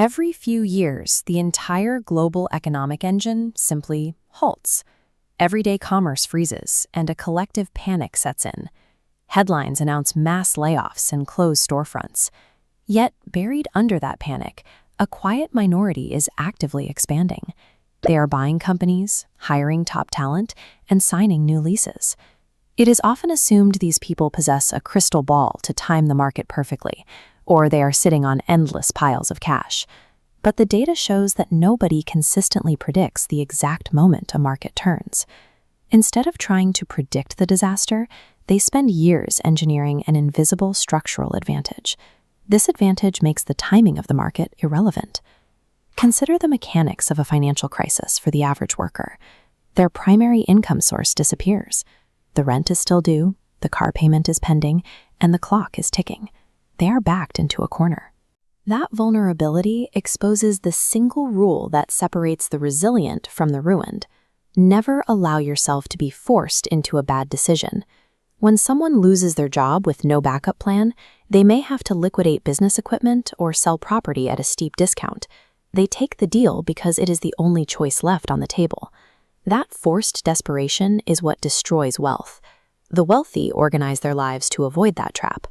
Every few years, the entire global economic engine simply halts. Everyday commerce freezes, and a collective panic sets in. Headlines announce mass layoffs and closed storefronts. Yet, buried under that panic, a quiet minority is actively expanding. They are buying companies, hiring top talent, and signing new leases. It is often assumed these people possess a crystal ball to time the market perfectly, or they are sitting on endless piles of cash. But the data shows that nobody consistently predicts the exact moment a market turns. Instead of trying to predict the disaster, they spend years engineering an invisible structural advantage. This advantage makes the timing of the market irrelevant. Consider the mechanics of a financial crisis for the average worker. Their primary income source disappears. The rent is still due, the car payment is pending, and the clock is ticking. They are backed into a corner. That vulnerability exposes the single rule that separates the resilient from the ruined. Never allow yourself to be forced into a bad decision. When someone loses their job with no backup plan, they may have to liquidate business equipment or sell property at a steep discount. They take the deal because it is the only choice left on the table. That forced desperation is what destroys wealth. The wealthy organize their lives to avoid that trap.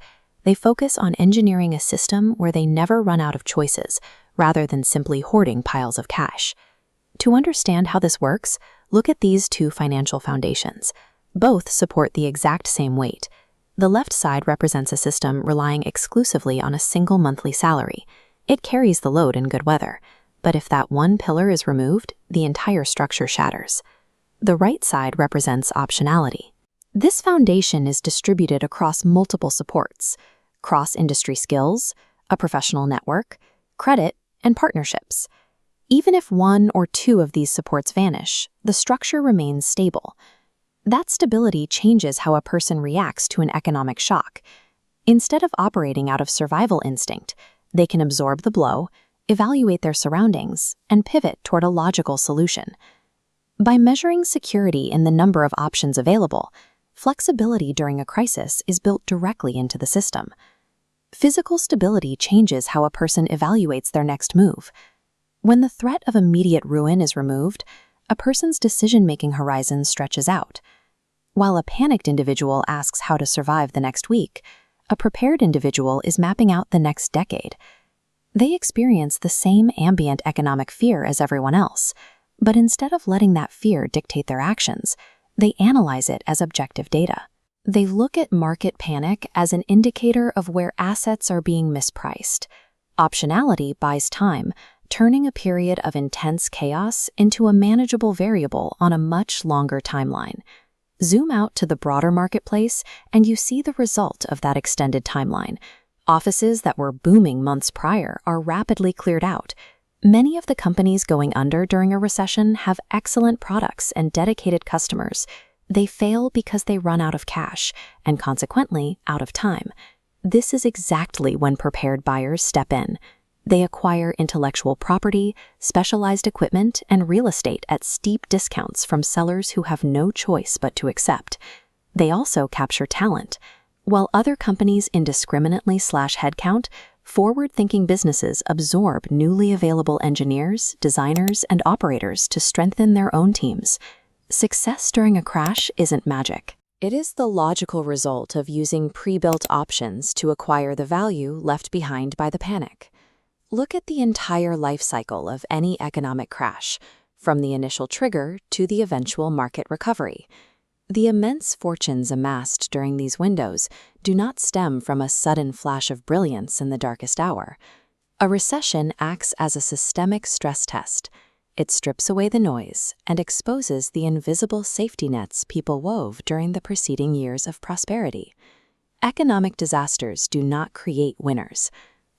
They focus on engineering a system where they never run out of choices, rather than simply hoarding piles of cash. To understand how this works, look at these two financial foundations. Both support the exact same weight. The left side represents a system relying exclusively on a single monthly salary. It carries the load in good weather. But if that one pillar is removed, the entire structure shatters. The right side represents optionality. This foundation is distributed across multiple supports: cross-industry skills, a professional network, credit, and partnerships. Even if one or two of these supports vanish, the structure remains stable. That stability changes how a person reacts to an economic shock. Instead of operating out of survival instinct, they can absorb the blow, evaluate their surroundings, and pivot toward a logical solution. By measuring security in the number of options available, flexibility during a crisis is built directly into the system. Physical stability changes how a person evaluates their next move. When the threat of immediate ruin is removed, a person's decision-making horizon stretches out. While a panicked individual asks how to survive the next week, a prepared individual is mapping out the next decade. They experience the same ambient economic fear as everyone else, but instead of letting that fear dictate their actions, they analyze it as objective data. They look at market panic as an indicator of where assets are being mispriced. Optionality buys time, turning a period of intense chaos into a manageable variable on a much longer timeline. Zoom out to the broader marketplace, and you see the result of that extended timeline. Offices that were booming months prior are rapidly cleared out. Many of the companies going under during a recession have excellent products and dedicated customers. They fail because they run out of cash, and consequently, out of time. This is exactly when prepared buyers step in. They acquire intellectual property, specialized equipment, and real estate at steep discounts from sellers who have no choice but to accept. They also capture talent. While other companies indiscriminately slash headcount, forward-thinking businesses absorb newly available engineers, designers, and operators to strengthen their own teams. Success during a crash isn't magic. It is the logical result of using pre-built options to acquire the value left behind by the panic. Look at the entire life cycle of any economic crash, from the initial trigger to the eventual market recovery. The immense fortunes amassed during these windows do not stem from a sudden flash of brilliance in the darkest hour. A recession acts as a systemic stress test. It strips away the noise and exposes the invisible safety nets people wove during the preceding years of prosperity. Economic disasters do not create winners.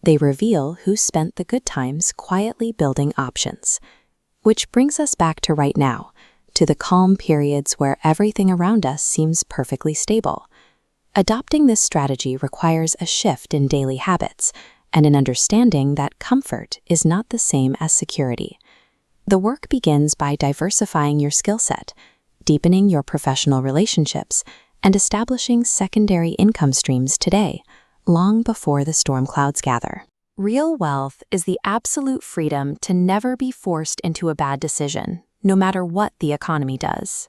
They reveal who spent the good times quietly building options. Which brings us back to right now, to the calm periods where everything around us seems perfectly stable. Adopting this strategy requires a shift in daily habits and an understanding that comfort is not the same as security. The work begins by diversifying your skill set, deepening your professional relationships, and establishing secondary income streams today, long before the storm clouds gather. Real wealth is the absolute freedom to never be forced into a bad decision, no matter what the economy does.